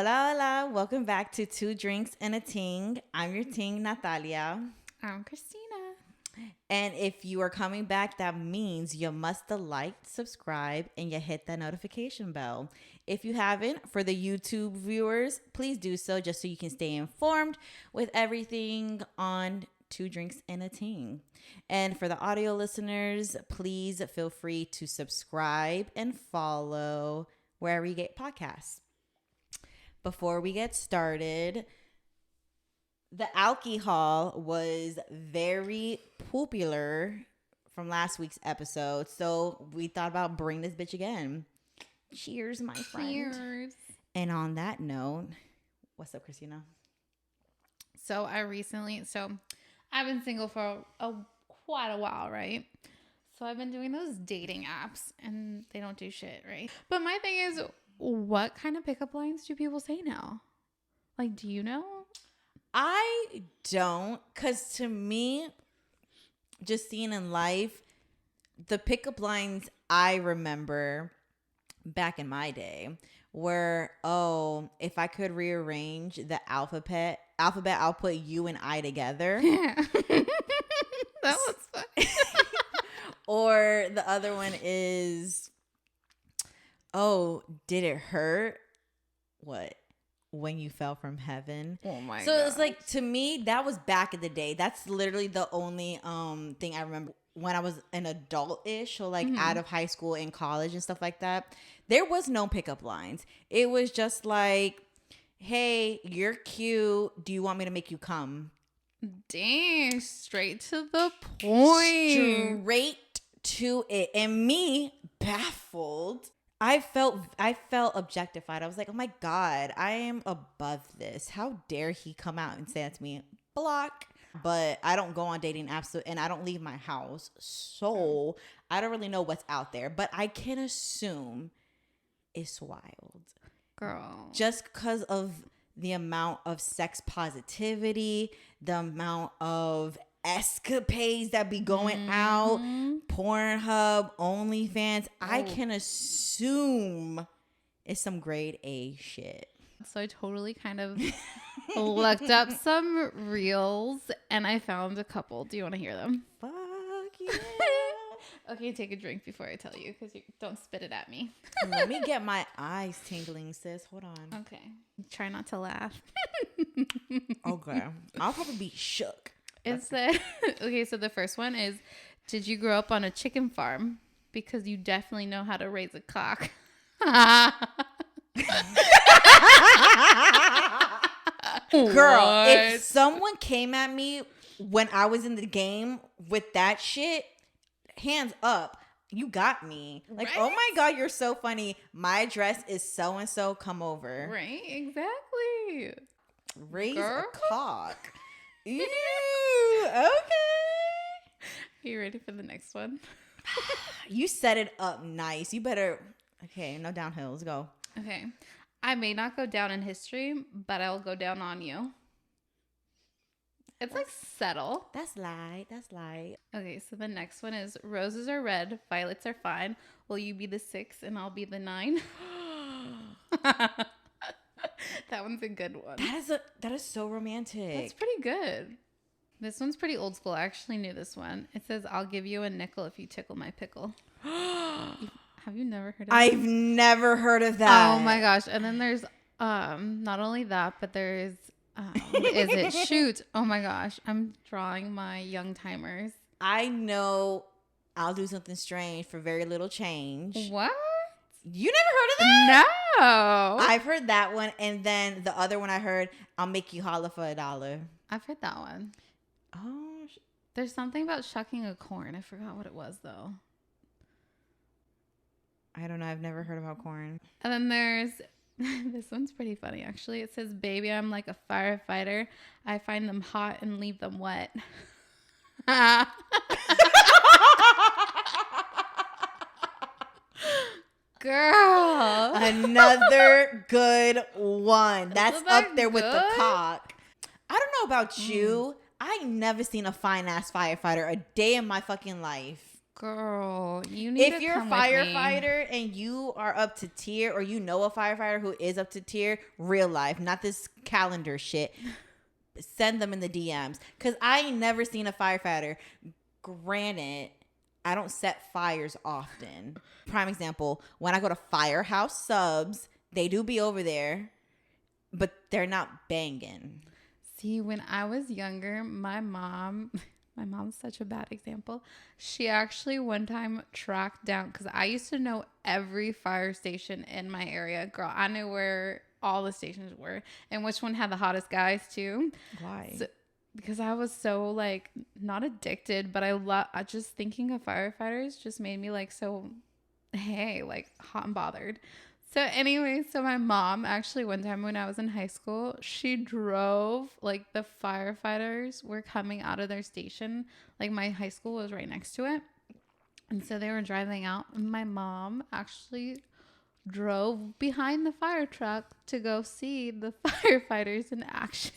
Hola, hola. Welcome back to Two Drinks and a Ting. I'm your Ting, Nathalia. I'm Christina. And if you are coming back, that means you must have liked, subscribe, and you hit that notification bell. If you haven't, for the YouTube viewers, please do so just so you can stay informed with everything on Two Drinks and a Ting. And for the audio listeners, please feel free to subscribe and follow wherever you get podcasts. Before we get started, the alcohol was very popular from last week's episode, so we thought about bringing this bitch again. Cheers, my friend. Cheers. And on that note, what's up, Christina? So I've been single for quite a while, right? So I've been doing those dating apps, and they don't do shit, right? But my thing is, what kind of pickup lines do people say now? Like, do you know? I don't, because to me, just seeing in life, the pickup lines I remember back in my day were, if I could rearrange the alphabet, I'll put you and I together. Yeah. That was fun. Or the other one is, did it hurt? What? When you fell from heaven. Oh my god. So it's like, to me, that was back in the day. That's literally the only thing I remember when I was an adult-ish, or like out of high school and college and stuff like that. There was no pickup lines. It was just like, hey, you're cute. Do you want me to make you come? Dang, straight to the point. Straight to it. And me, baffled, I felt objectified. I was like, oh my God, I am above this. How dare he come out and say that to me? Block. But I don't go on dating apps, and I don't leave my house. So I don't really know what's out there. But I can assume it's wild. Girl. Just because of the amount of sex positivity, the amount of escapades that be going out, Pornhub, OnlyFans, I can assume it's some grade A shit. So I totally kind of looked up some reels, and I found a couple. Do you want to hear them? Fuck yeah. Okay, take a drink before I tell you, because you don't spit it at me. Let me get my eyes tingling, sis. Hold on. Okay. Try not to laugh. Okay. I'll probably be shook. It said, okay, so the first one is, did you grow up on a chicken farm? Because you definitely know how to raise a cock. Girl, What? if someone came at me when I was in the game with that shit, hands up. You got me. Like, Right? oh my God, you're so funny. My address is so-and-so. Come over. Right? Exactly. Raise Girl. a cock. Ew. Okay. Are you ready for the next one? You set it up nice. You better. Okay, no downhills. Go. Okay. I may not go down in history, but I'll go down on you. It's like subtle. That's light. That's light. Okay, so the next one is, roses are red, violets are fine. Will you be the 6 and I'll be the 9? That one's a good one. That is so romantic. That's pretty good. This one's pretty old school. I actually knew this one. It says, I'll give you a nickel if you tickle my pickle. Have you never heard of that? I've never heard of that. Oh my gosh. And then there's not only that, but there's is it shoot. Oh my gosh. I'm drawing my young timers. I know I'll do something strange for very little change. What? You never heard of that? No. I've heard that one, and then the other one I heard, I'll make you holler for $1. I've heard that one. Oh, There's something about shucking a corn. I forgot what it was though. I don't know. I've never heard about corn. And then there's this one's pretty funny actually. It says, baby, I'm like a firefighter. I find them hot and leave them wet. Girl. Another good one. That's Isn't that up there with the good? cock. I don't know about you. I ain't never seen a fine ass firefighter a day in my fucking life. Girl, you need If to you're a come with me. firefighter and you are up to tier, or you know a firefighter who is up to tier, real life, not this calendar shit, send them in the DMs. Because I ain't never seen a firefighter. Granted, I don't set fires often. Prime example, when I go to Firehouse Subs, they do be over there, but they're not banging. See, when I was younger, my mom's such a bad example. She actually one time tracked down, because I used to know every fire station in my area. Girl, I knew where all the stations were and which one had the hottest guys too. Why? So, because I was so like not addicted, but I just thinking of firefighters just made me like so, hey, like hot and bothered. So anyway, so my mom actually one time when I was in high school, she drove, like the firefighters were coming out of their station. Like my high school was right next to it. And so they were driving out. And my mom actually drove behind the fire truck to go see the firefighters in action.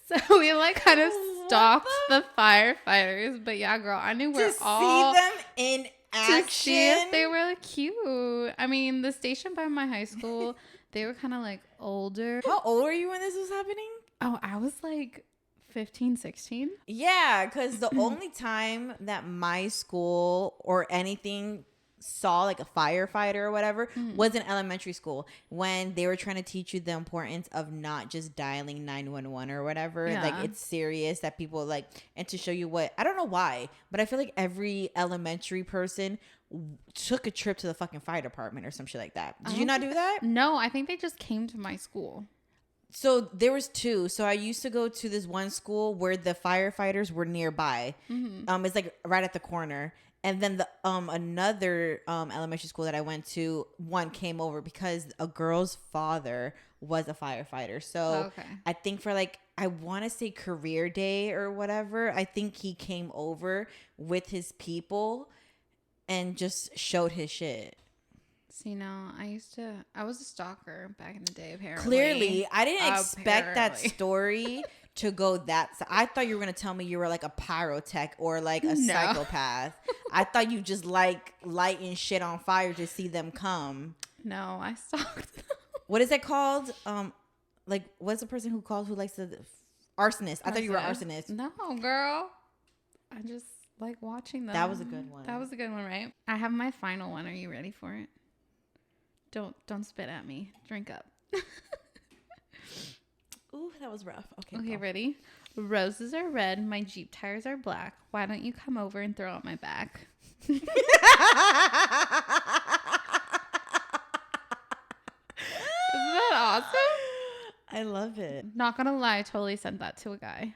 So we like kind of stalked the firefighters. But yeah, girl, I knew where to all... see them in action. To see if they were like cute. I mean, the station by my high school, they were kind of like older. How old were you when this was happening? Oh, I was like 15, 16. Yeah, because the only time that my school or anything saw like a firefighter or whatever was in elementary school, when they were trying to teach you the importance of not just dialing 911 or whatever. Yeah. Like it's serious that people like, and to show you what, I don't know why, but I feel like every elementary person took a trip to the fucking fire department or some shit like that. Did you not do that? No, I think they just came to my school. So there was two. So I used to go to this one school where the firefighters were nearby. It's like right at the corner. And then the another elementary school that I went to, one came over because a girl's father was a firefighter. So I think for like, I want to say career day or whatever, I think he came over with his people and just showed his shit. See, no, I was a stalker back in the day, apparently. Clearly, I didn't expect that story to go that. I thought you were going to tell me you were like a pyrotech or like a psychopath. I thought you just like lighting shit on fire to see them come. No, I stalked them. What is it called? Like, what's the person who likes to... Arsonist. I thought you were arsonist. No, girl. I just like watching them. That was a good one. That was a good one, right? I have my final one. Are you ready for it? Don't spit at me. Drink up. Ooh, that was rough. Okay, ready? Roses are red. My Jeep tires are black. Why don't you come over and throw out my back? Isn't that awesome? I love it. Not gonna lie, I totally sent that to a guy.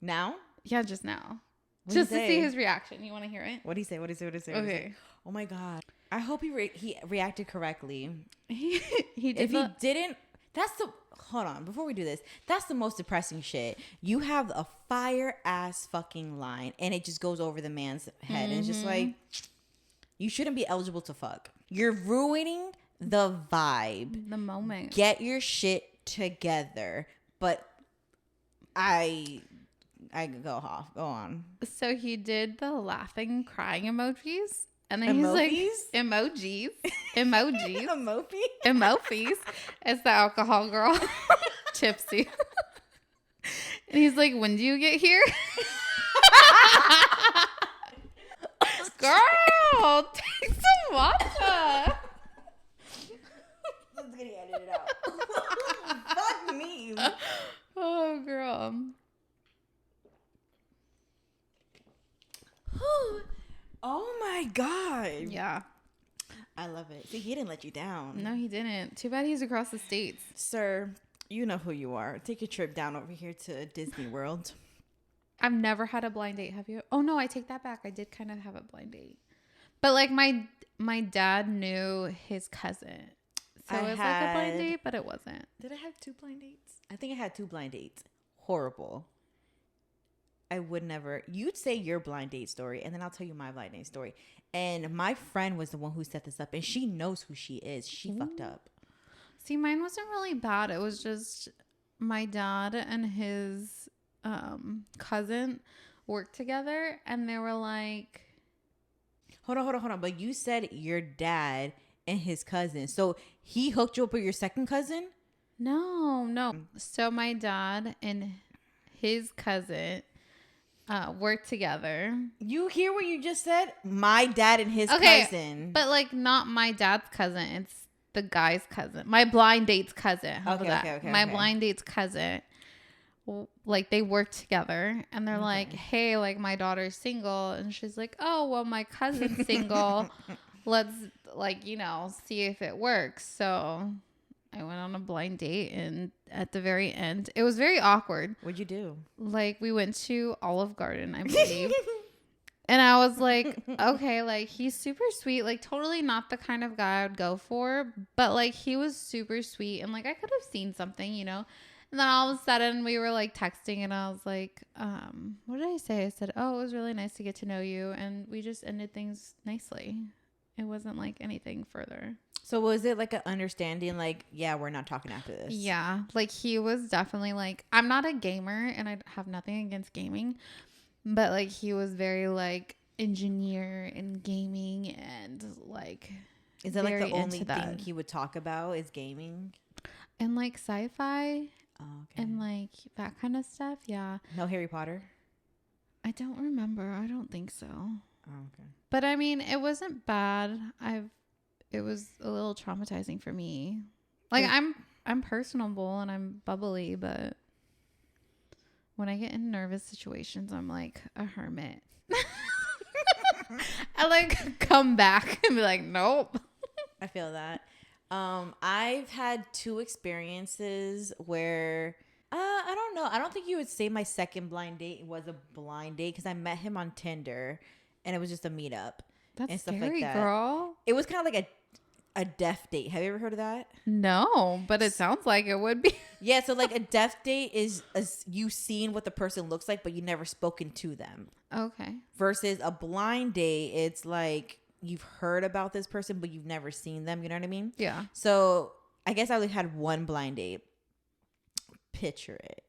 Now? Yeah, just now. What'd Just he to say? see his reaction. You want to hear it? What'd he say? Okay. Oh my God. I hope he reacted correctly. He did. If he didn't, hold on, before we do this, that's the most depressing shit. You have a fire ass fucking line and it just goes over the man's head. And it's just like, you shouldn't be eligible to fuck. You're ruining the vibe. The moment. Get your shit together. But I go off. Go on. So he did the laughing, crying emojis. And then he's like, emojis. Emojis. It's the alcohol girl. Tipsy. And he's like, when do you get here? Girl, take some vodka. Let's get it edited out. Fuck me. Oh, girl. Oh my God. Yeah. I love it. See, he didn't let you down. No, he didn't. Too bad he's across the states. Sir, you know who you are. Take a trip down over here to Disney World. I've never had a blind date. Have you? Oh, no, I take that back. I did kind of have a blind date. But like my dad knew his cousin. So it was like a blind date, but it wasn't. Did I have 2 blind dates? I think I had 2 blind dates. Horrible. I would never. You'd say your blind date story, and then I'll tell you my blind date story. And my friend was the one who set this up, and she knows who she is. She fucked up. See, mine wasn't really bad. It was just my dad and his cousin worked together, and they were like, Hold on. But you said your dad and his cousin. So he hooked you up with your second cousin? no. So my dad and his cousin worked together. You hear what you just said? My dad and his cousin. But like not my dad's cousin. It's the guy's cousin. My blind date's cousin. How about that? Okay. My blind date's cousin. Like they work together, and they're like, hey, like my daughter's single, and she's like, oh well, my cousin's single. Let's like, you know, see if it works. So I went on a blind date, and at the very end it was very awkward. What'd you do? Like we went to Olive Garden, I believe. And I was like, okay, like he's super sweet, like totally not the kind of guy I would go for, but like he was super sweet, and like I could have seen something, you know. And then all of a sudden we were like texting, and I was like, what did I say? I said, oh, it was really nice to get to know you. And we just ended things nicely. It wasn't like anything further. So was it like an understanding, like, yeah, we're not talking after this? Yeah. Like he was definitely like, I'm not a gamer and I have nothing against gaming, but like he was very like engineer and gaming, and like, is that like the only thing he would talk about is gaming? And like sci-fi. Oh, okay. And like that kind of stuff. Yeah. No Harry Potter? I don't remember. I don't think so. Oh, okay. But I mean, it wasn't bad. It was a little traumatizing for me. Like I'm personable and I'm bubbly, but when I get in nervous situations, I'm like a hermit. I like come back and be like, nope. I feel that. I've had 2 experiences where I don't know. I don't think you would say my second blind date was a blind date, because I met him on Tinder and it was just a meetup. That's and stuff scary, like that. girl. It was kind of like a deaf date. Have you ever heard of that? No, but it sounds like it would be. Yeah, so like a deaf date is you seeing what the person looks like, but you never spoken to them. Okay. Versus a blind date, it's like you've heard about this person, but you've never seen them. You know what I mean? Yeah. So I guess I only had one blind date. Picture it.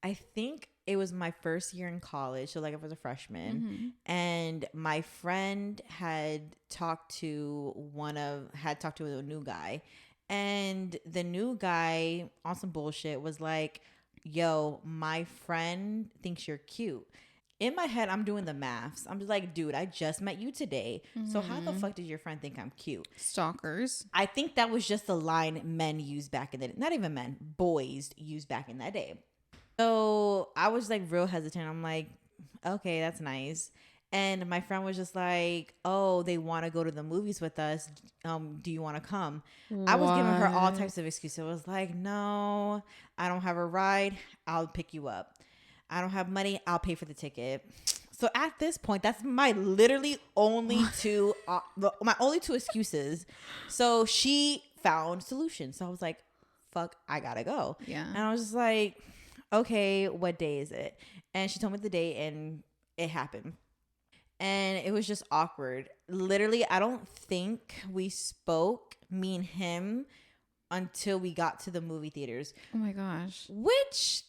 I think it was my first year in college. So like I was a freshman, and my friend had talked to a new guy, and the new guy on some bullshit was like, yo, my friend thinks you're cute. In my head, I'm doing the maths. I'm just like, dude, I just met you today. So how the fuck did your friend think I'm cute? Stalkers. I think that was just the line men used back in the day. Not even men, boys used back in that day. So I was like real hesitant. I'm like, okay, that's nice. And my friend was just like, oh, they want to go to the movies with us. Do you want to come? What? I was giving her all types of excuses. I was like, no, I don't have a ride. I'll pick you up. I don't have money. I'll pay for the ticket. So at this point, that's my literally only two, my only 2 excuses. So she found solutions. So I was like, fuck, I gotta go. Yeah. And I was just like, okay, what day is it? And she told me the date, and it happened. And it was just awkward. Literally, I don't think we spoke, me and him, until we got to the movie theaters. Oh my gosh. Which,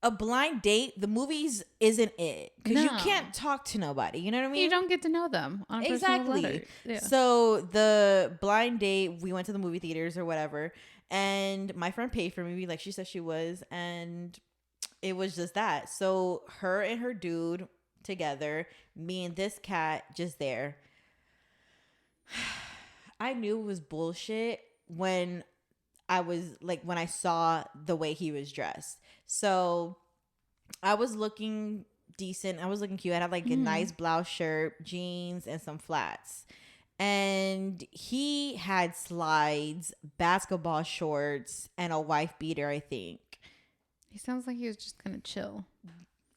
a blind date, the movies isn't it. Because you can't talk to nobody. You know what I mean? You don't get to know them on a exactly. personal level. Yeah. So the blind date, we went to the movie theaters or whatever. And my friend paid for me, like she said she was. And it was just that. So her and her dude together, me and this cat just there. I knew it was bullshit when I saw the way he was dressed. So I was looking decent. I was looking cute. I had like a nice blouse shirt, jeans, and some flats. And he had slides, basketball shorts, and a wife beater, I think. He sounds like he was just gonna chill.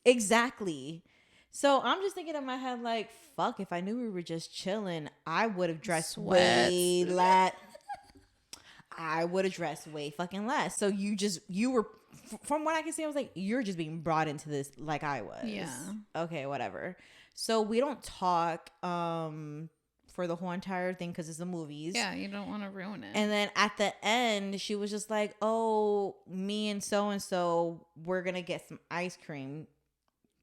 Exactly. So I'm just thinking in my head, like, fuck, if I knew we were just chilling, I would have dressed way less. I would have dressed way fucking less. So you were, from what I can see, I was like, you're just being brought into this like I was. Yeah. Okay, whatever. So we don't talk for the whole entire thing because it's the movies. Yeah, you don't want to ruin it. And then at the end, she was just like, "Oh, me and so, we're going to get some ice cream.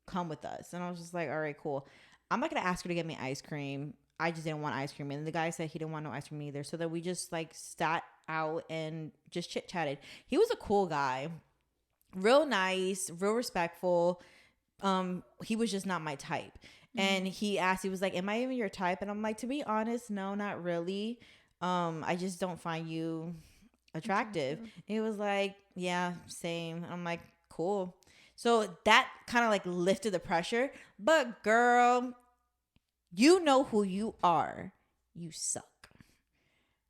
Come with us." And I was just like, "All right, cool. I'm not going to ask her to get me ice cream. I just didn't want ice cream." And the guy said he didn't want no ice cream either. So then we just like sat out and just chit-chatted. He was a cool guy. Real nice, real respectful. He was just not my type. And he asked, he was like, "Am I even your type?" And I'm like, "To be honest, no, not really. I just don't find you attractive." He was like, "Yeah, same." I'm like, "Cool." So that kind of like lifted the pressure. But girl, you know who you are. You suck.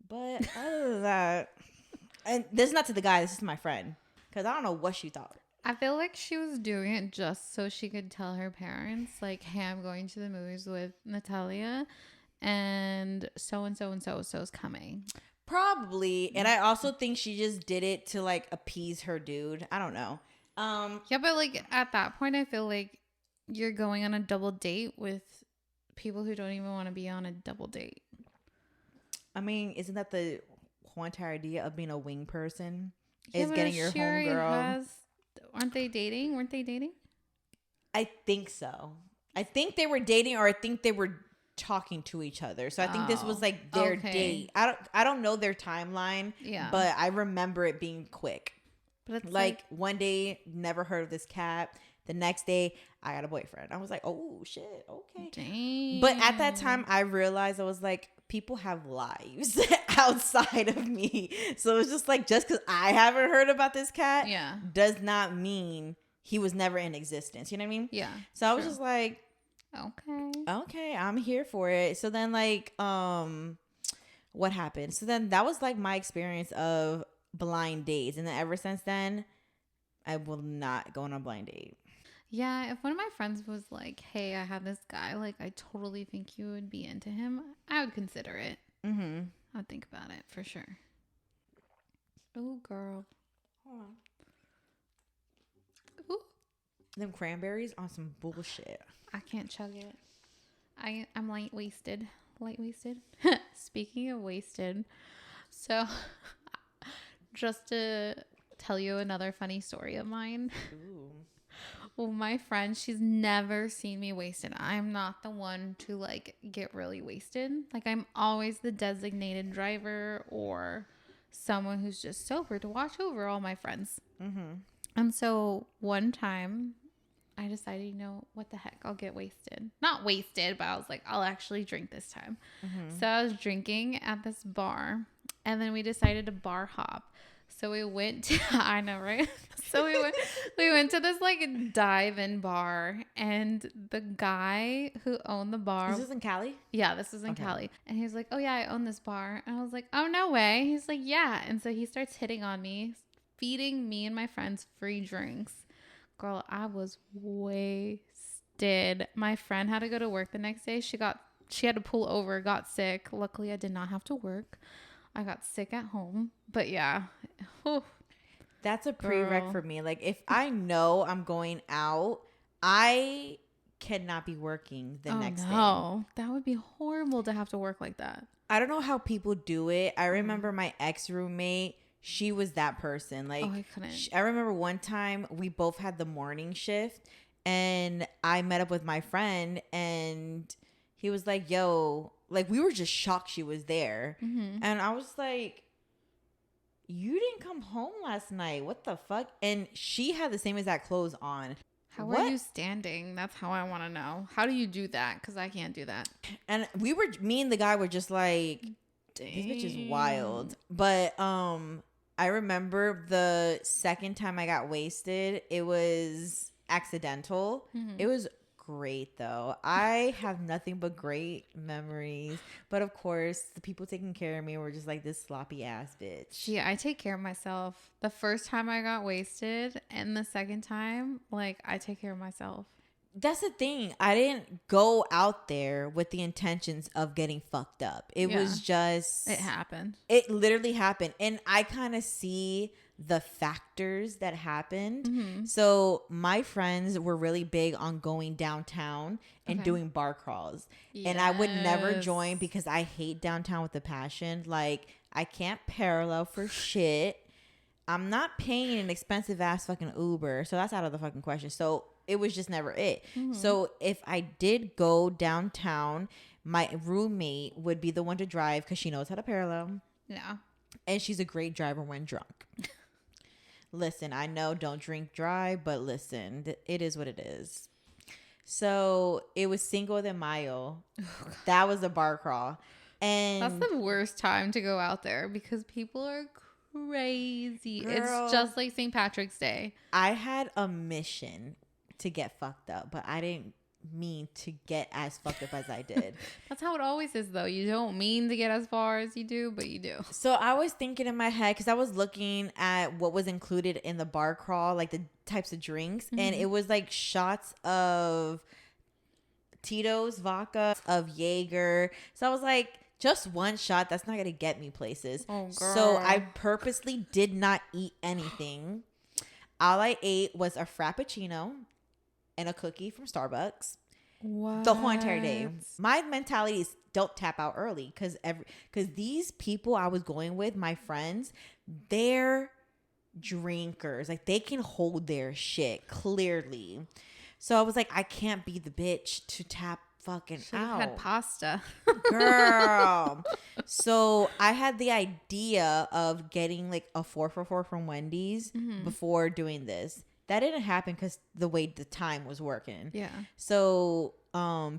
But other than that, and this is not to the guy, this is to my friend. Because I don't know what she thought. I feel like she was doing it just so she could tell her parents, like, "Hey, I'm going to the movies with Nathalia, and so is coming." Probably. And I also think she just did it to like appease her dude. I don't know. Yeah, but like at that point, I feel like you're going on a double date with people who don't even want to be on a double date. I mean, isn't that the whole entire idea of being a wing person? Yeah, Is getting your homegirl. Aren't they dating? Weren't they dating? I think so. I think they were dating, or I think they were talking to each other. So I think this was like their date. I don't know their timeline. Yeah. But I remember it being quick. But it's like one day, never heard of this cat. The next day, I got a boyfriend. I was like, "Oh shit, okay." Dang. But at that time, I realized, I was like, people have lives outside of me. So it's just like, just because I haven't heard about this cat, does not mean he was never in existence. You know what I mean? Yeah. So I was just like, okay, I'm here for it. So then like, what happened? So then that was like my experience of blind dates. And then ever since then, I will not go on a blind date. Yeah, if one of my friends was like, "Hey, I have this guy, like, I totally think you would be into him," I would consider it. I'd think about it for sure. Oh, girl. Hold on. Ooh. Them cranberries on some bullshit. I can't chug it. I'm light wasted. Speaking of wasted, so just to tell you another funny story of mine. Ooh. Well, my friend, she's never seen me wasted. I'm not the one to like get really wasted. Like, I'm always the designated driver or someone who's just sober to watch over all my friends. And so one time I decided, you know, what the heck, I'll get wasted. Not wasted, but I was like, I'll actually drink this time. So I was drinking at this bar, and then we decided to bar hop. So we went to, I know, right? So we went to this like dive-in bar, and the guy who owned the bar. Is this in Cali? Yeah, this is in Cali. And he was like, "Oh yeah, I own this bar." And I was like, "Oh, no way." He's like, "Yeah." And so he starts hitting on me, feeding me and my friends free drinks. Girl, I was wasted. My friend had to go to work the next day. She had to pull over, got sick. Luckily, I did not have to work. I got sick at home. But yeah. Whew. That's a prereq for me. Like, if I know I'm going out, I cannot be working the next day. No, that would be horrible to have to work like that. I don't know how people do it. I remember my ex-roommate, she was that person. Like, I couldn't. I remember one time we both had the morning shift, and I met up with my friend, and he was like, "Yo," like, we were just shocked she was there. And I was like, "You didn't come home last night. What the fuck?" And she had the same exact clothes on. How are you standing? That's how I want to know. How do you do that? Because I can't do that. And me and the guy were just like, "Dang, this bitch is wild." But I remember the second time I got wasted, it was accidental. It was great though. I have nothing but great memories. But of course, the people taking care of me were just like, this sloppy ass bitch. Yeah, I take care of myself. The first time I got wasted, and the second time, like, I take care of myself. That's the thing. I didn't go out there with the intentions of getting fucked up. It was just... It happened. It literally happened. And I kind of see the factors that happened. Mm-hmm. So my friends were really big on going downtown and doing bar crawls. And I would never join because I hate downtown with a passion. Like, I can't parallel for shit. I'm not paying an expensive ass fucking Uber. So that's out of the fucking question. So it was just never it. Mm-hmm. So if I did go downtown, my roommate would be the one to drive because she knows how to parallel. Yeah. And she's a great driver when drunk. Listen, I know don't drink dry, but listen, it is what it is. So it was Cinco de Mayo. That was a bar crawl. And that's the worst time to go out there because people are crazy. Girl, it's just like St. Patrick's Day. I had a mission to get fucked up, but I didn't mean to get as fucked up as I did. That's how it always is, though. You don't mean to get as far as you do, but you do. So I was thinking in my head, because I was looking at what was included in the bar crawl, like the types of drinks, and it was like shots of Tito's vodka, of Jaeger. So I was like, just one shot, that's not gonna get me places. Oh, girl. So I purposely did not eat anything. All I ate was a Frappuccino and a cookie from Starbucks. What? The whole entire day. My mentality is don't tap out early because these people I was going with, my friends, they're drinkers. Like, they can hold their shit clearly. So I was like, I can't be the bitch to tap fucking out. Had pasta. Girl. So I had the idea of getting like a 4 for 4 from Wendy's before doing this. That didn't happen because the way the time was working. Yeah. So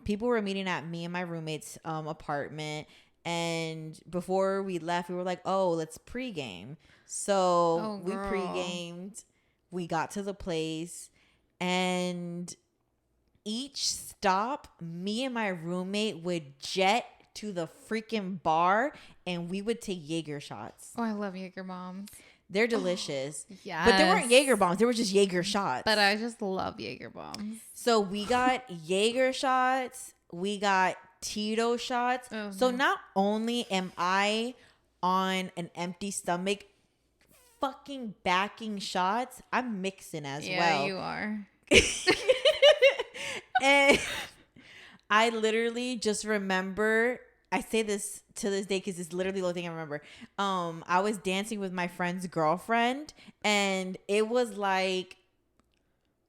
people were meeting at me and my roommate's apartment. And before we left, we were like, oh, let's pregame. So we pregamed. We got to the place. And each stop, me and my roommate would jet to the freaking bar. And we would take Jaeger shots. Oh, I love Jaeger bombs. They're delicious. Yeah. But they weren't Jaeger bombs. They were just Jaeger shots. But I just love Jaeger bombs. So we got Jaeger shots. We got Tito shots. Oh, so not only am I on an empty stomach fucking backing shots, I'm mixing as well. Yeah, you are. And I literally just remember... I say this to this day because it's literally the only thing I remember. I was dancing with my friend's girlfriend, and it was like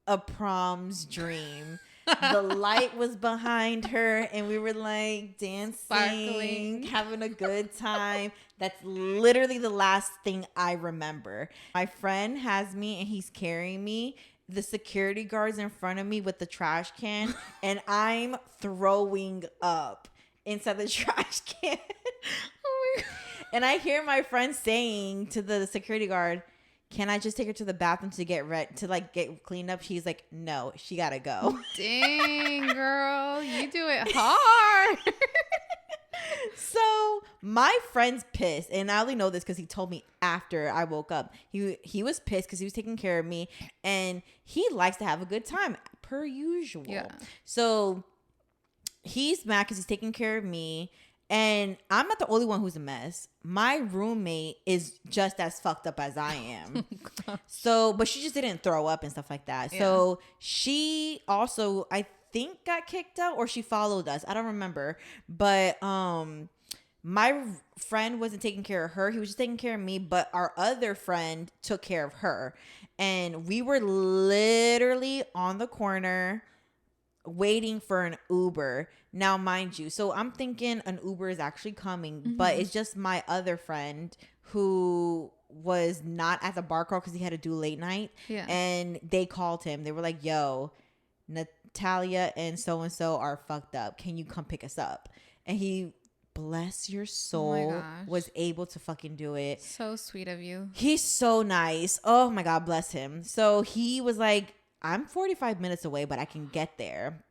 a prom's dream. The light was behind her, and we were like dancing, sparkling, having a good time. That's literally the last thing I remember. My friend has me, and he's carrying me. The security guard's in front of me with the trash can, and I'm throwing up inside the trash can. Oh my God. And I hear my friend saying to the security guard, can I just take her to the bathroom to get get cleaned up? She's like, no, she gotta go. Dang, girl, you do it hard. So my friend's pissed, and I only know this because he told me after I woke up. He was pissed because he was taking care of me, and he likes to have a good time per usual. Yeah. So he's mad because he's taking care of me, and I'm not the only one who's a mess. My roommate is just as fucked up as I am. So, but she just didn't throw up and stuff like that. Yeah. So she also, I think, got kicked out, or she followed us. I don't remember. But my friend wasn't taking care of her. He was just taking care of me. But our other friend took care of her. And we were literally on the corner waiting for an Uber. Now, mind you, so I'm thinking an Uber is actually coming, but it's just my other friend who was not at the bar crawl because he had to do late night. Yeah. And they called him. They were like, yo, Nathalia and so are fucked up. Can you come pick us up? And he, bless your soul, was able to fucking do it. So sweet of you. He's so nice. Oh my God, bless him. So he was like, I'm 45 minutes away, but I can get there.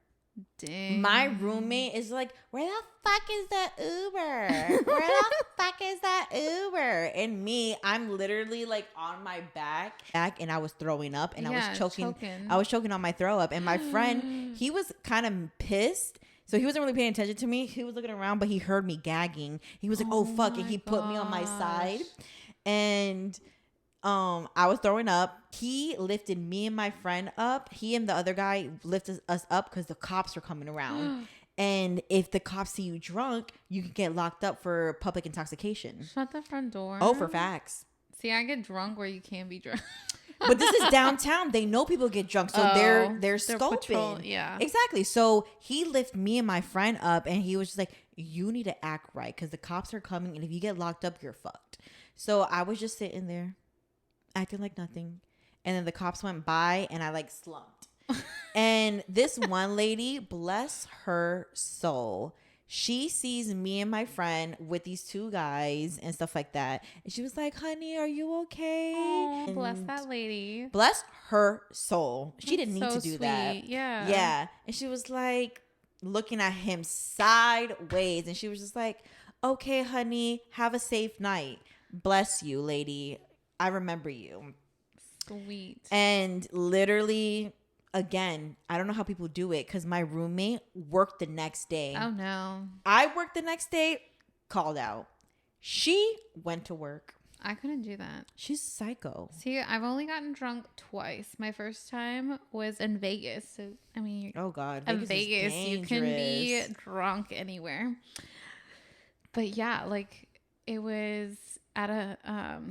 Dang. My roommate is like, where the fuck is that Uber? Where the fuck is that Uber? And me, I'm literally like on my back and I was throwing up and I was choking. I was choking on my throw up. And my friend, he was kind of pissed. So he wasn't really paying attention to me. He was looking around, but he heard me gagging. He was like, oh fuck. And he put me on my side. And I was throwing up. He lifted me and my friend up. He and the other guy lifted us up because the cops were coming around. And if the cops see you drunk, you can get locked up for public intoxication. Shut the front door. Oh, for facts. See, I get drunk where you can be drunk. But this is downtown. They know people get drunk, so they're scoping. Yeah, exactly. So he lifted me and my friend up, and he was just like, "You need to act right because the cops are coming, and if you get locked up, you're fucked." So I was just sitting there, acting like nothing, and then the cops went by, and I like slumped. And this one lady, bless her soul, she sees me and my friend with these two guys and stuff like that. And she was like, "Honey, are you okay?" Oh, bless that lady. Bless her soul. She didn't need so to do sweet. that. Yeah. Yeah. And she was like looking at him sideways. And she was just like, "Okay, honey, have a safe night. Bless you, lady. I remember you." Sweet. And literally, again, I don't know how people do it because my roommate worked the next day. Oh, no. I worked the next day, called out. She went to work. I couldn't do that. She's psycho. See, I've only gotten drunk twice. My first time was in Vegas. So, I mean, Oh, God. in Vegas, you can be drunk anywhere. But yeah, like it was at a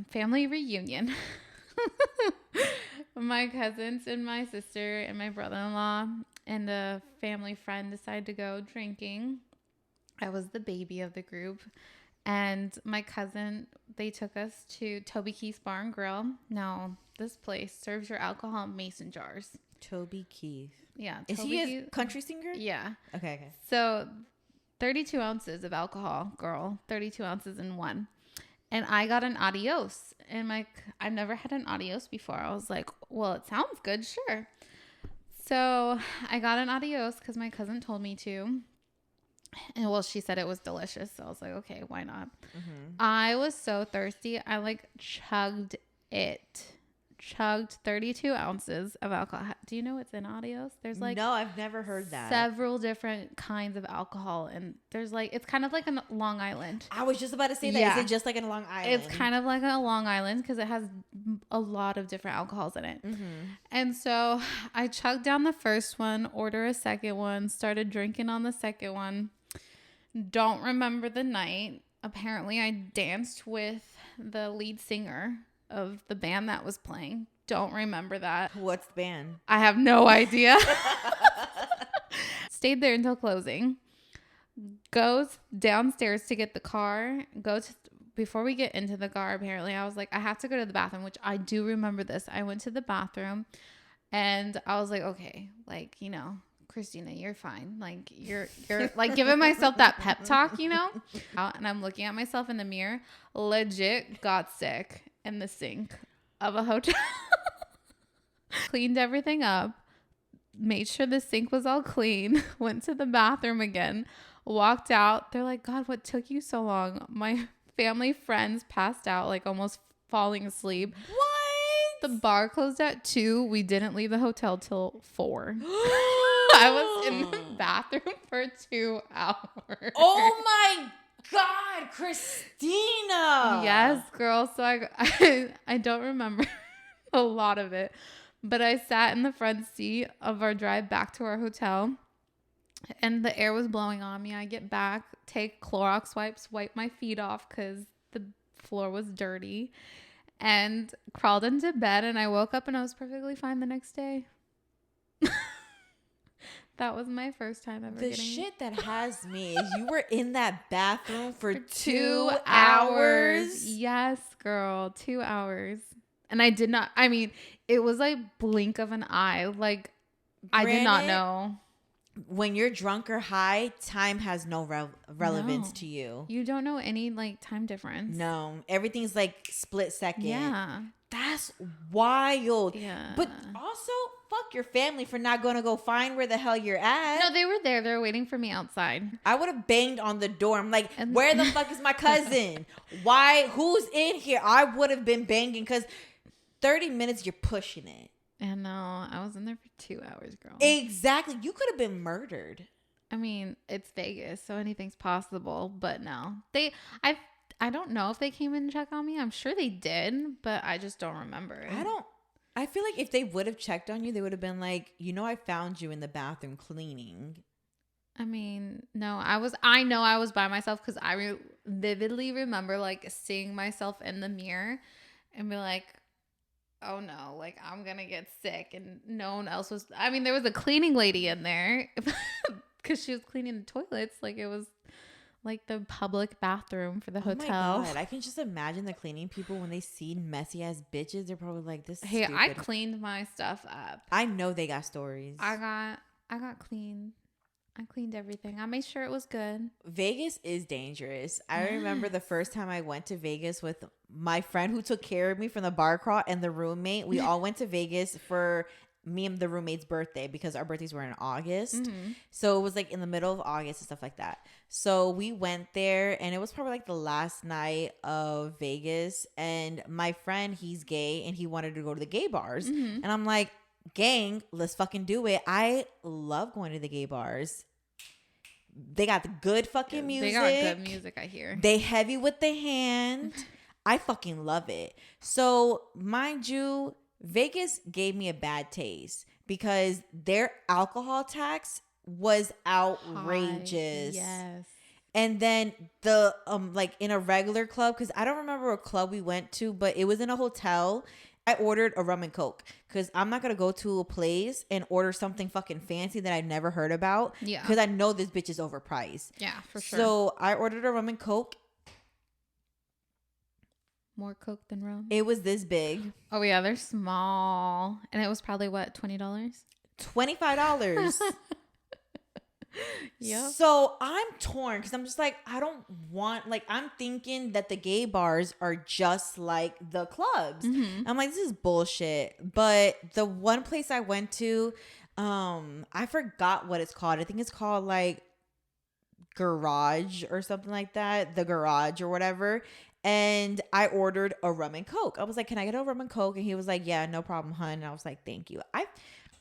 family reunion. My cousins and my sister and my brother-in-law and a family friend decided to go drinking. I was the baby of the group. And my cousin, they took us to Toby Keith's Bar and Grill. Now, this place serves your alcohol in mason jars. Toby Keith. Yeah. Is Toby he a Keith. country singer? Yeah. Okay. So 32 ounces of alcohol, girl. 32 ounces in one. And I got an adios. And I've never had an adios before. I was like, well, it sounds good. Sure. So I got an adios because my cousin told me to. And well, she said it was delicious. So I was like, okay, why not? Mm-hmm. I was so thirsty. I like chugged it. Chugged 32 ounces of alcohol. Do you know what's in adios? There's like no, I've never heard that. Several different kinds of alcohol, and there's like it's kind of like a Long Island. I was just about to say that. Yeah. Is it just like in Long Island? It's kind of like a Long Island because it has a lot of different alcohols in it. Mm-hmm. And so I chugged down the first one, ordered a second one, started drinking on the second one. Don't remember the night. Apparently, I danced with the lead singer of the band that was playing. Don't remember that. What's the band? I have no idea. Stayed there until closing. Goes downstairs to get the car. Before we get into the car, apparently, I was like, I have to go to the bathroom, which I do remember this. I went to the bathroom and I was like, okay, like, you know, Christina, you're fine. Like you're like giving myself that pep talk, you know? And I'm looking at myself in the mirror, legit got sick in the sink of a hotel. Cleaned everything up, made sure the sink was all clean, went to the bathroom again, walked out. They're like, God, what took you so long? My family friends passed out, like almost falling asleep. What? The bar closed at 2. We didn't leave the hotel till 4. I was in the bathroom for 2 hours. Oh my God, Christina. Yes, girl. So I don't remember a lot of it, but I sat in the front seat of our drive back to our hotel and the air was blowing on me. I get back, take Clorox wipes, wipe my feet off because the floor was dirty, and crawled into bed, and I woke up and I was perfectly fine the next day. That was my first time ever The shit that has me is you were in that bathroom for 2 hours. Yes, girl. 2 hours. And I did not, I mean, it was like blink of an eye. Like, I did not know. When you're drunk or high, time has no relevance No. to you. You don't know any like time difference. No. Everything's like split second. Yeah. That's wild. Yeah. But also, fuck your family for not going to go find where the hell you're at. No, they were there. They were waiting for me outside. I would have banged on the door. I'm like, where the fuck is my cousin? Why? Who's in here? I would have been banging because 30 minutes, you're pushing it. And no, I was in there for 2 hours, girl. Exactly. You could have been murdered. I mean, it's Vegas, so anything's possible. But no, I don't know if they came in and checked on me. I'm sure they did, but I just don't remember it. I feel like if they would have checked on you, they would have been like, I found you in the bathroom cleaning. I mean, no, I know I was by myself because I vividly remember like seeing myself in the mirror and be like, oh no, like I'm gonna get sick. And no one else was, I mean, there was a cleaning lady in there because she was cleaning the toilets. Like it was like the public bathroom for the hotel. Oh my God. I can just imagine the cleaning people when they see messy ass bitches. They're probably like, this is stupid. I cleaned my stuff up. I know they got stories. I got clean. I cleaned everything. I made sure it was good. Vegas is dangerous. I remember the first time I went to Vegas with my friend who took care of me from the bar crawl and the roommate. We all went to Vegas for me and the roommate's birthday because our birthdays were in August. Mm-hmm. So it was like in the middle of August and stuff like that. So we went there and it was probably like the last night of Vegas. And my friend, he's gay and he wanted to go to the gay bars. Mm-hmm. And I'm like, gang, let's fucking do it. I love going to the gay bars. They got the good fucking music. They got good music, I hear. They heavy with the hand. I fucking love it. So, mind you, Vegas gave me a bad taste because their alcohol tax was outrageous. Yes. And then the like in a regular club, because I don't remember what club we went to, but it was in a hotel. I ordered a rum and coke because I'm not going to go to a place and order something fucking fancy that I never heard about. Yeah. Because I know this bitch is overpriced. Yeah, for sure. So I ordered a rum and coke. More coke than rum. It was this big. Oh, yeah. They're small. And it was probably what, $20? $25. Yep. So I'm torn because I'm just like, I don't want, like, I'm thinking that the gay bars are just like the clubs. Mm-hmm. I'm like, this is bullshit. But the one place I went to, I forgot what it's called. I think it's called like Garage or something like that. The Garage or whatever. And I ordered a rum and coke. I was like, can I get a rum and coke? And he was like, yeah, no problem, hun. And I was like, thank you. I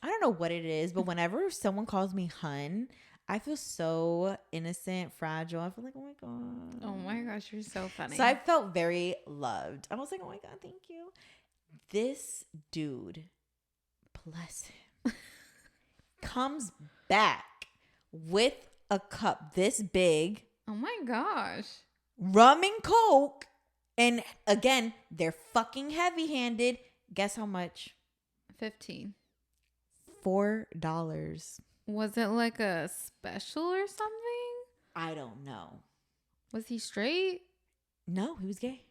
don't know what it is, but whenever someone calls me hun, I feel so innocent, fragile. I feel like, oh my God. Oh my gosh, you're so funny. So I felt very loved. I was like, oh my God, thank you. This dude, bless him, comes back with a cup this big. Oh my gosh. Rum and coke. And again, they're fucking heavy-handed. Guess how much? 15. $4. Was it like a special or something? I don't know. Was he straight? No, he was gay.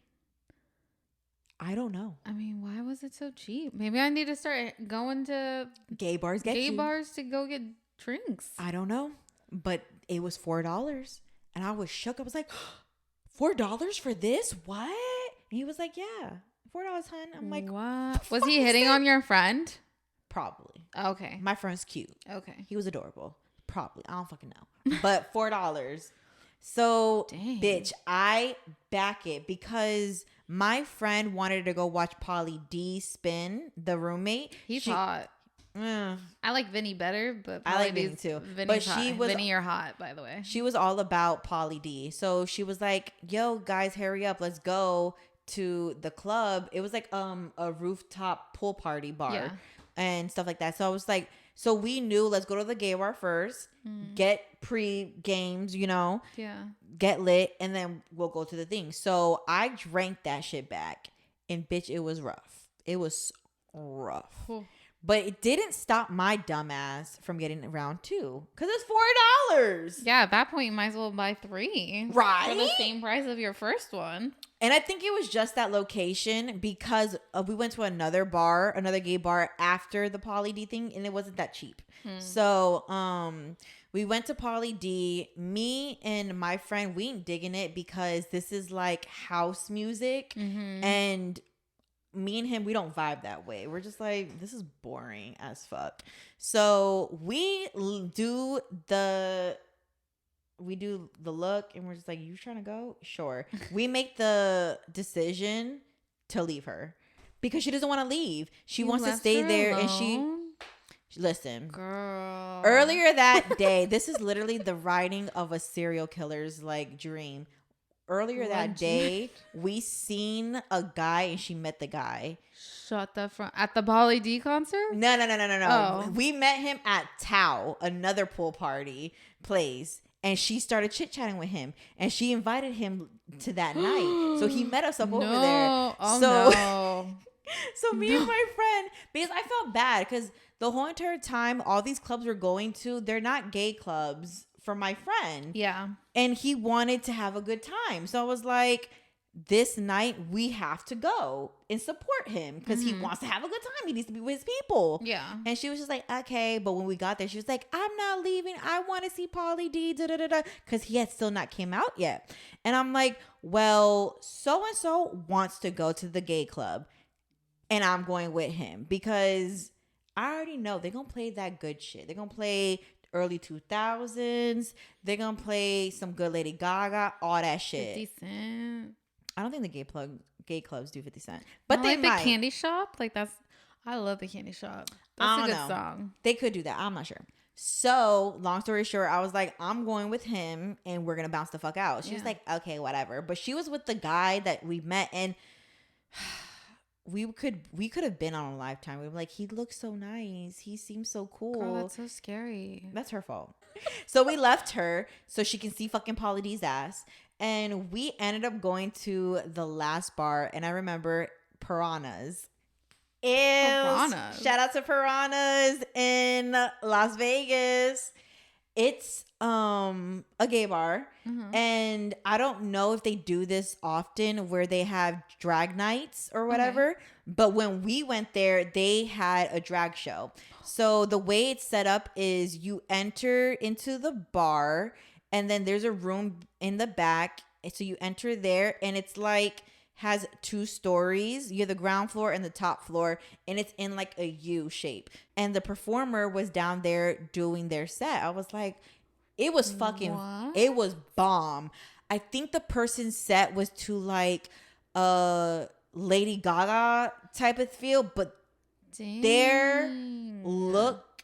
I don't know. I mean, why was it so cheap? Maybe I need to start going to Gay bars get you. bars to go get drinks. I don't know. But it was $4. And I was shook. I was like, $4 for this? What? And he was like, yeah, $4, hun. I'm like, what? Was he hitting on your friend? Probably. Okay. My friend's cute. Okay. He was adorable. Probably. I don't fucking know. But $4. So, Dang. bitch, I back it because my friend wanted to go watch Pauly D spin, the roommate. He's hot. I like Vinny better, but I like Vinny too. Vinny's But she hot. was Vinny, you're hot, by the way. She was all about Pauly D. So she was like, yo, guys, hurry up. Let's go to the club. It was like a rooftop pool party bar and stuff like that. So I was like, so we knew, let's go to the gay bar first, get pre-games, get lit, and then we'll go to the thing. So I drank that shit back, and bitch, it was rough. It was rough. Cool. But it didn't stop my dumb ass from getting round 2 because it's $4. Yeah, at that point, you might as well buy 3. Right? For the same price of your first one. And I think it was just that location because we went to another bar, another gay bar after the Pauly D thing, and it wasn't that cheap. So we went to Pauly D. Me and my friend, we ain't digging it because this is like house music. And me and him, we don't vibe that way. We're just like, this is boring as fuck. So we do the look and we're just like, you trying to go? Sure. We make the decision to leave her because she doesn't want to leave. She wants to stay there alone? And she listen, girl. Earlier that day, this is literally the writing of a serial killer's like dream. earlier that day, we seen a guy and she met the guy. Shut the front at the Polly D concert? No. Oh. We met him at Tao, another pool party place. And she started chit-chatting with him. And she invited him to that night. So he met us up over there. Oh, so, no. So me and my friend, because I felt bad because the whole entire time all these clubs we're going to, they're not gay clubs for my friend. Yeah. And he wanted to have a good time. So I was like, this night we have to go and support him because he wants to have a good time. He needs to be with his people. Yeah. And she was just like, okay. But when we got there, she was like, I'm not leaving. I want to see Pauly D, because he had still not came out yet. And I'm like, well, so-and-so wants to go to the gay club. And I'm going with him because I already know they're going to play that good shit. They're going to play early 2000s. They're going to play some good Lady Gaga, all that shit. 50 Cent. I don't think the gay clubs do 50 Cent. But they like might. The Candy Shop. Like I love the Candy Shop. That's a good song. They could do that. I'm not sure. So, long story short, I was like, I'm going with him and we're going to bounce the fuck out. She was like, okay, whatever. But she was with the guy that we met and we could have been on a Lifetime. We were like, he looks so nice. He seems so cool. Girl, that's so scary. That's her fault. So we left her so she can see fucking Pauly D's ass. And we ended up going to the last bar. And I remember Piranhas. Piranhas. Shout out to Piranhas in Las Vegas. It's a gay bar. And I don't know if they do this often where they have drag nights or whatever. Okay. But when we went there, they had a drag show. So the way it's set up is you enter into the bar and then there's a room in the back. So you enter there and it's like has 2 stories. You have the ground floor and the top floor, and it's in like a U shape. And the performer was down there doing their set. I was like, it was fucking, it was bomb. I think the person's set was to like Lady Gaga type of feel, but their look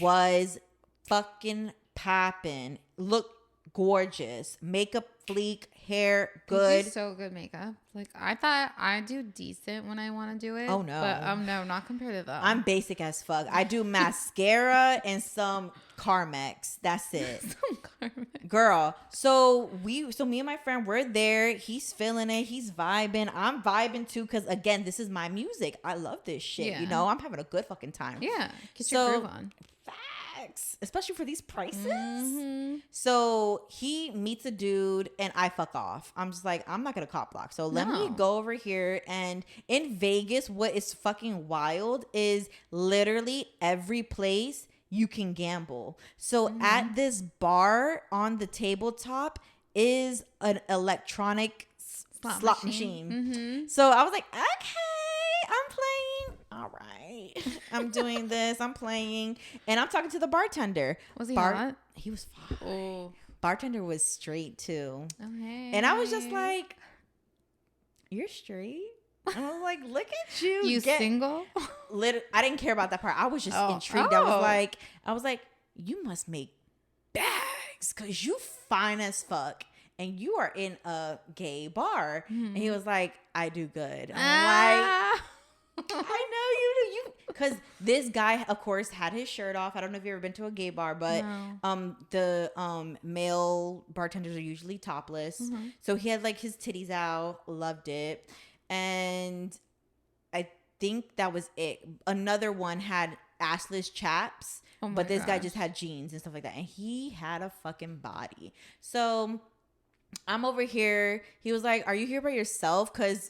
was fucking popping. Look gorgeous. Makeup fleek, hair good. So good makeup. Like I thought I do decent when I want to do it. Oh no. But no, not compared to them. I'm basic as fuck. I do mascara and some Carmex. That's it. Some Carmex. Girl. So me and my friend, we're there. He's feeling it. He's vibing. I'm vibing too because again, this is my music. I love this shit. Yeah. You know, I'm having a good fucking time. Yeah. Get your groove on. Especially for these prices. So he meets a dude and I fuck off. I'm just like, I'm not gonna cop block. So let me go over here. And in Vegas, what is fucking wild is literally every place you can gamble. So at this bar on the tabletop is an electronic slot machine. So I was like, okay, I'm playing. All right. I'm doing this. I'm playing. And I'm talking to the bartender. Was he hot? He was fine. Oh. Bartender was straight too. Okay. And I was just like, you're straight? And I was like, look at you. You single? I didn't care about that part. I was just intrigued. I was like, you must make bags because you fine as fuck. And you are in a gay bar. And he was like, I do good. I'm like, I know you do. Because this guy, of course, had his shirt off. I don't know if you've ever been to a gay bar, but the male bartenders are usually topless. So he had like his titties out. Loved it. And I think that was it. Another one had assless chaps. But this guy just had jeans and stuff like that. And he had a fucking body. So I'm over here. He was like, are you here by yourself? Because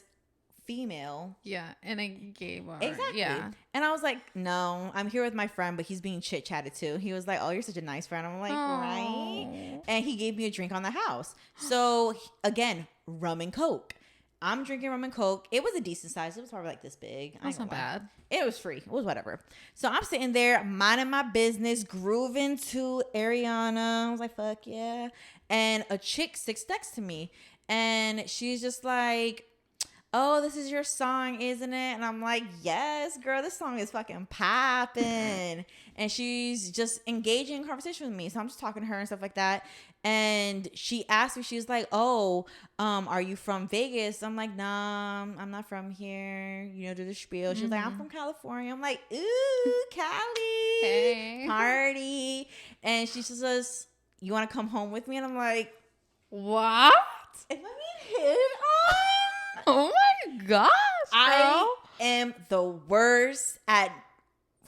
female. Yeah, in a gay bar. Exactly. Yeah. And I was like, no, I'm here with my friend, but he's being chit-chatted too. He was like, oh, you're such a nice friend. I'm like, right? And he gave me a drink on the house. So again, rum and Coke. I'm drinking rum and Coke. It was a decent size. It was probably like this big. That's not bad. It was free. It was whatever. So I'm sitting there minding my business, grooving to Ariana. I was like, fuck yeah. And a chick sits next to me. And she's just like, oh, this is your song, isn't it? And I'm like, yes, girl, this song is fucking popping. And she's just engaging in conversation with me. So I'm just talking to her and stuff like that. And she asked me, she was like, oh, are you from Vegas? I'm like, nah, I'm not from here. You know, do the spiel. She was like, I'm from California. I'm like, ooh, Cali, Hey. party. And she says, you want to come home with me? And I'm like, What? am I being hit on? Oh my gosh, girl. I am the worst at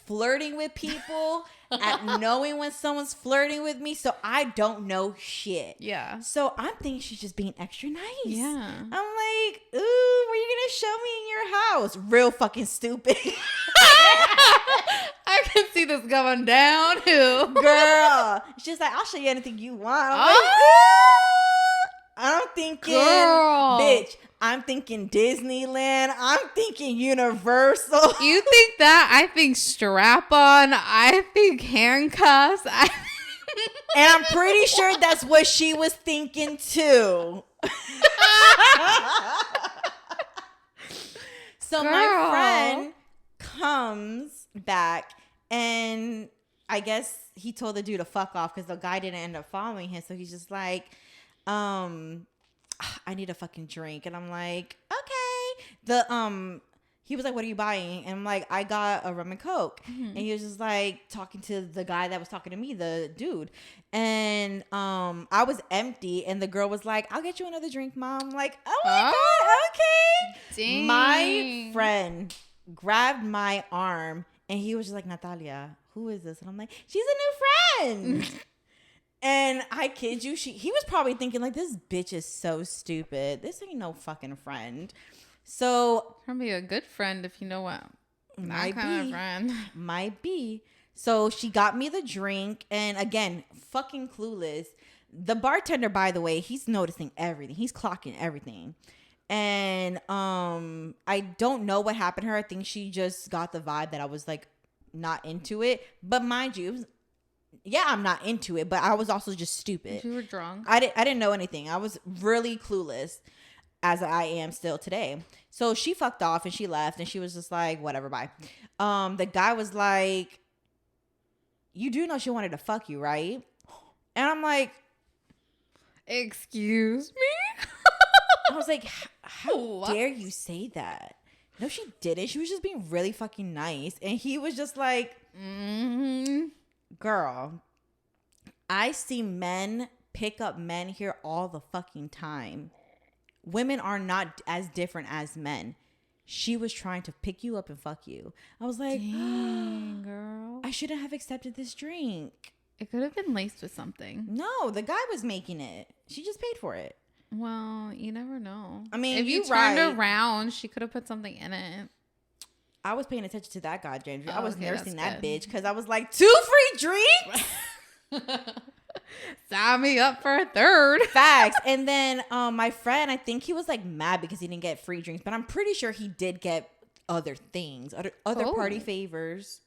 flirting with people, at knowing when someone's flirting with me, so I don't know shit. Yeah. So I'm thinking she's just being extra nice. Yeah. I'm like, ooh, were you gonna show me in your house? Real fucking stupid. I can see this going downhill. Girl. She's like, I'll show you anything you want. I'm like, I'm thinking, Girl. bitch, I'm thinking Disneyland. I'm thinking Universal. You think that? I think strap on. I think handcuffs. And I'm pretty sure that's what she was thinking too. So Girl. my friend comes back and I guess he told the dude to fuck off because the guy didn't end up following him. So he's just like, I need a fucking drink. And I'm like, okay. He was like, what are you buying? And I'm like, I got a rum and coke. And he was just like talking to the guy that was talking to me, the dude. And I was empty and the girl was like, I'll get you another drink, mom. I'm like, oh my God, okay. Dang. My friend grabbed my arm and he was just like, Nathalia, who is this? And I'm like, she's a new friend. And I kid you, he was probably thinking like, this bitch is so stupid. This ain't no fucking friend. So Can be a good friend if you know what. might That kind be, of friend. might be. So she got me the drink, and again, fucking clueless. The bartender, by the way, he's noticing everything. He's clocking everything. And I don't know what happened to her. I think she just got the vibe that I was like not into it. But mind you, it was, yeah, I'm not into it, but I was also just stupid. You were drunk. I didn't know anything. I was really clueless, as I am still today. So she fucked off and she left and she was just like, whatever, bye. The guy was like, you do know she wanted to fuck you, right? And I'm like, Excuse me? I was like, how What? dare you say that? No, she didn't. She was just being really fucking nice. And he was just like, girl, I see men pick up men here all the fucking time. Women are not as different as men. She was trying to pick you up and fuck you. I was like, Dang, girl. I shouldn't have accepted this drink. It could have been laced with something. No, the guy was making it. She just paid for it. Well, you never know. I mean, if you you turned right. around, she could have put something in it. I was paying attention to that guy, Ginger. I Oh, was okay, nursing that's that good. bitch because I was like, 2 free drinks? Sign me up for a third. Facts. And then my friend, I think he was like mad because he didn't get free drinks, but I'm pretty sure he did get other things, other party Oh. favors.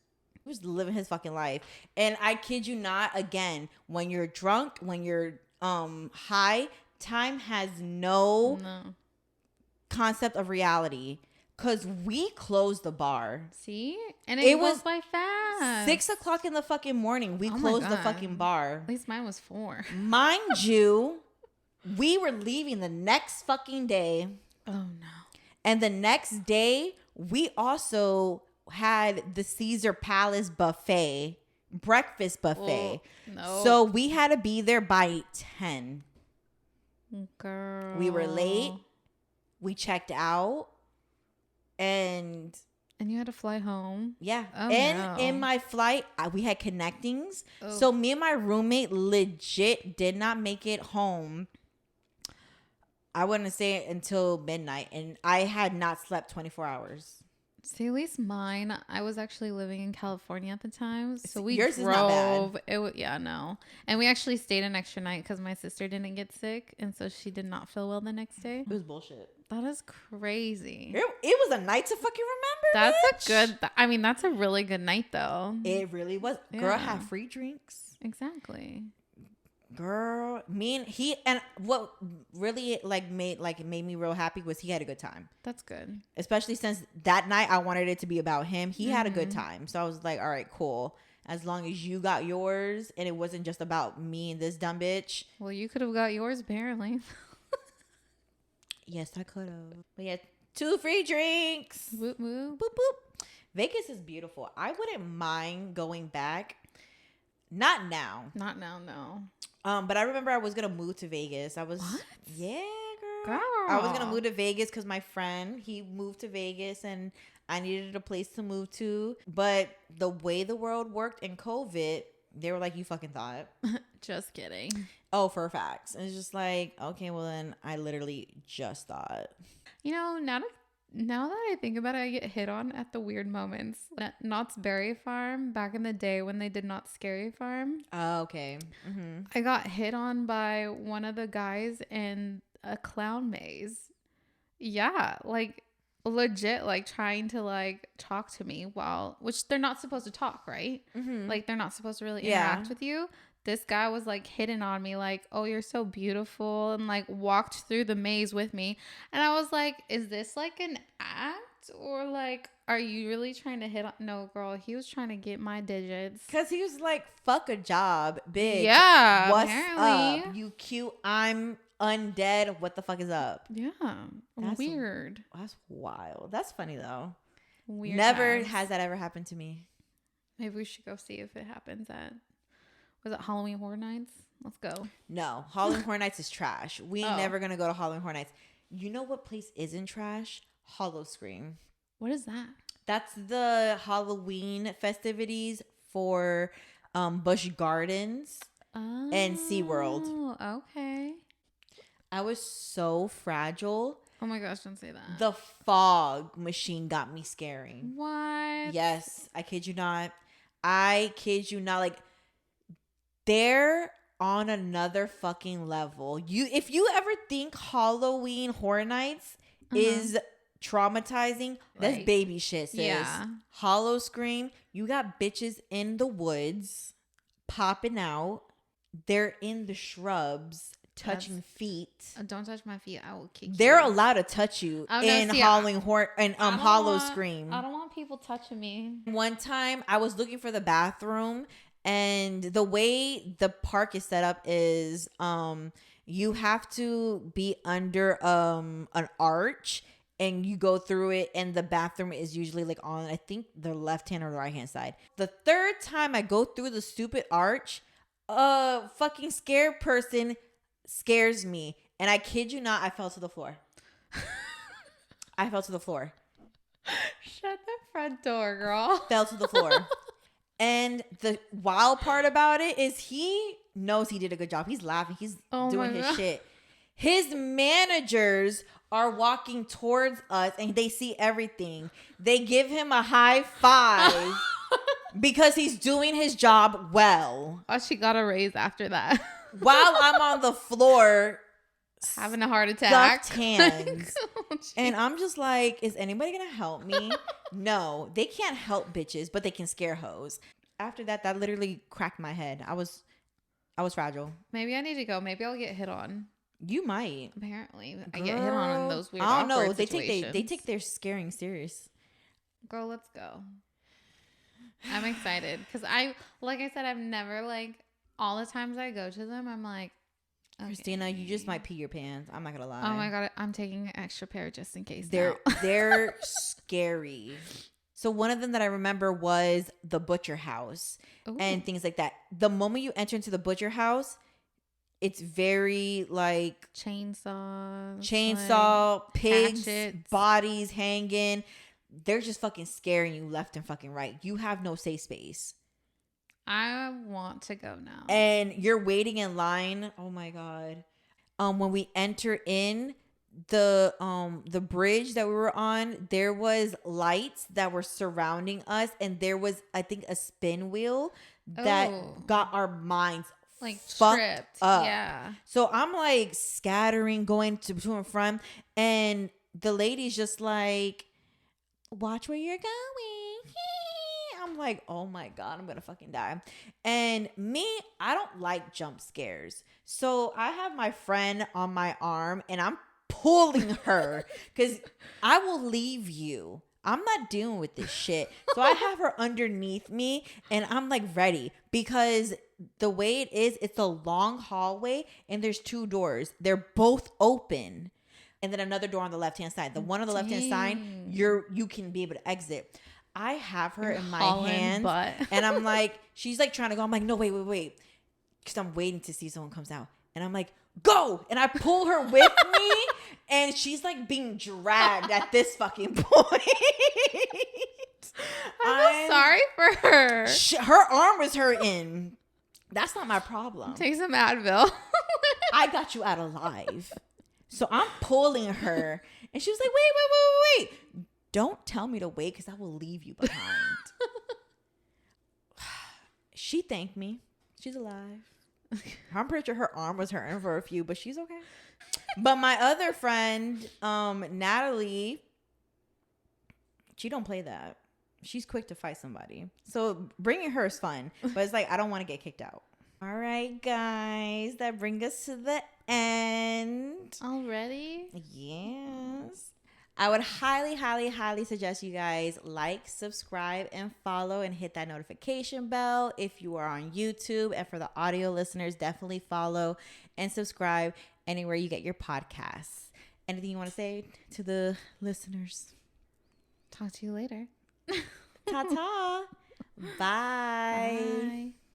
He was living his fucking life. And I kid you not, again, when you're drunk, when you're high, time has no concept of reality. Cause we closed the bar. See? And It it was was by fast. 6 o'clock in the fucking morning. We Oh my closed the God. fucking bar. At least mine was 4. Mind you, we were leaving the next fucking day. Oh no. And the next day, we also had the Caesar Palace buffet, breakfast buffet. Oh, no. So we had to be there by 10. Girl. We were late. We checked out. And you had to fly home. yeah. Oh, and no. in my flight, we had connectings. Oh. So me and my roommate legit did not make it home. I wouldn't say it until midnight. And I had not slept 24 hours. See, at least mine. I was actually living in California at the time, so we Yours drove. is not bad. It was, yeah, no, and we actually stayed an extra night because my sister didn't get sick, and so she did not feel well the next day. It was bullshit. That is crazy. It was a night to fucking remember. That's bitch. a good. I mean, that's a really good night, though. It really was. Girl Yeah. had free drinks. Exactly. Girl, me and he, and what really made me real happy was he had a good time. That's good. Especially since that night I wanted it to be about him. He had a good time. So I was like, all right, cool. As long as you got yours and it wasn't just about me and this dumb bitch. Well, you could have got yours apparently. Yes, I could have. But yeah, 2 free drinks. Whoop whoop. Boop boop. Vegas is beautiful. I wouldn't mind going back. Not now. Not now, no. But I remember I was gonna move to Vegas. What? Yeah, Girl. I was gonna move to Vegas because my friend, he moved to Vegas and I needed a place to move to. But the way the world worked in COVID, they were like, "You fucking thought." Just kidding. Oh, for facts. And it's just like, okay, well then I literally just thought. You know, now that I think about it, I get hit on at the weird moments. At Knott's Berry Farm, back in the day when they did Knott's Scary Farm. Oh, okay. Mm-hmm. I got hit on by one of the guys in a clown maze. Yeah, like legit, like trying to like talk to me which they're not supposed to talk, right? Mm-hmm. Like they're not supposed to really interact with you. This guy was like hitting on me like, "Oh, you're so beautiful," and like walked through the maze with me. And I was like, is this like an act or like, are you really trying to hit on? No, girl, he was trying to get my digits. Cause he was like, "Fuck a job, bitch. Yeah, what's apparently. up? You cute. I'm undead. What the fuck is up?" Yeah, That's weird. That's wild. That's funny though. Weird. Never times. has that ever happened to me. Maybe we should go see if it happens at. Was it Halloween Horror Nights? Let's go. No, Halloween Horror Nights is trash. We Oh. never gonna go to Halloween Horror Nights. You know what place isn't trash? Hollow Scream. What is that? That's the Halloween festivities for Busch Gardens and SeaWorld. Oh, okay. I was so fragile. Oh my gosh, don't say that. The fog machine got me scaring. What? Yes, I kid you not. I kid you not. Like, they're on another fucking level. If you ever think Halloween Horror Nights is traumatizing, that's Right. baby shit, sis. Yeah. Hollow Scream, you got bitches in the woods popping out. They're in the shrubs touching feet. Don't touch my feet. I will kick They're you. allowed to touch you Oh, no, in see, Halloween Horror and I don't Hollow want- Scream. I don't want people touching me. One time I was looking for the bathroom, and the way the park is set up is you have to be under an arch and you go through it, and the bathroom is usually like on, I think, the left hand or the right hand side. The third time I go through the stupid arch, a fucking scared person scares me, and I kid you not, I fell to the floor. I fell to the floor. Shut the front door, girl. Fell to the floor. And the wild part about it is he knows he did a good job. He's laughing. He's doing his shit. His managers are walking towards us and they see everything. They give him a high five because he's doing his job well. Oh, she got a raise after that. While I'm on the floor having a heart attack. stuffed hands. Oh, And I'm just like, is anybody going to help me? No, they can't help bitches, but they can scare hoes. After that, that literally cracked my head. I was fragile. maybe I need to go. Maybe I'll get hit on. You might. Apparently, I get hit on in those weird. I don't know. awkward They situations. take their scaring serious. Girl, let's go. I'm excited because like I said, I've never like all the times I go to them, I'm like, okay. Christina, you just might pee your pants. I'm not gonna lie. Oh my god, I'm taking an extra pair just in case. They're scary. So one of them that I remember was the butcher house and things like that. The moment you enter into the butcher house, it's very like chainsaw, like, pigs, hatchets. bodies hanging. They're just fucking scaring you left and fucking right. You have no safe space. I want to go now. And you're waiting in line. Oh my god. When we enter in the bridge that we were on, there was lights that were surrounding us, and there was, I think, a spin wheel that got our minds like fucked tripped up. Yeah. So I'm like scattering, going to and from, and the lady's just like, watch where you're going. I'm like, oh my God, I'm going to fucking die. And me, I don't like jump scares. So I have my friend on my arm and I'm pulling her because I will leave you. I'm not dealing with this shit. So I have her underneath me and I'm like ready because the way it is, it's a long hallway and there's 2 doors. They're both open. And then another door on the left-hand side. The one on the left-hand side, you can be able to exit. I have her in my hands and I'm like, she's like trying to go. I'm like, no, wait. Because I'm waiting to see if someone comes out. And I'm like, go. And I pull her with me and she's like being dragged at this fucking point. I'm so sorry for her. Her arm was hurting. That's not my problem. Take some Advil. I got you out alive. So I'm pulling her and she was like, wait. Don't tell me to wait because I will leave you behind. She thanked me. She's alive. I'm pretty sure her arm was hurting for a few, but she's okay. But my other friend, Natalie, she don't play that. She's quick to fight somebody. So bringing her is fun, but it's like, I don't want to get kicked out. All right, guys, that brings us to the end. Already? Yes. I would highly suggest you guys like, subscribe, and follow and hit that notification bell if you are on YouTube. And for the audio listeners, definitely follow and subscribe anywhere you get your podcasts. Anything you want to say to the listeners? Talk to you later. Ta-ta. Bye. Bye.